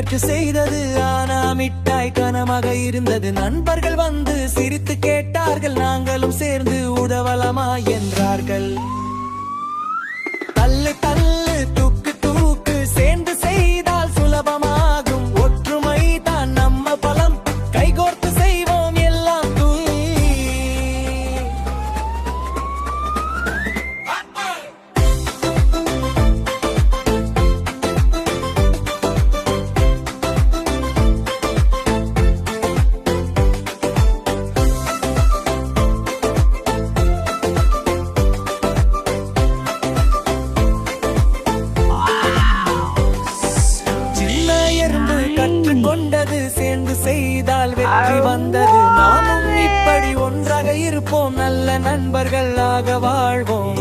முயற்சி செய்தது, ஆனா மிட்டாய் கனமாக இருந்தது. நண்பர்கள் வந்து சிரித்து கேட்டார்கள், நாங்களும் சேர்ந்து உதவலாமா என்றார்கள். தள்ளு தள்ளு தூக்கு தூக்கு சேர்ந்து செய்தால் சுலபமாகும். ஒற்றுமை தான் நம்ம பலம், கைகோர்த்து செய்வோம் எல்லாம் தூய். கொண்டது சேர்ந்து செய்தால் வெற்றி வந்தது. நாமும் இப்படி ஒன்றாக இருப்போம், நல்ல நண்பர்களாக வாழ்வோம்.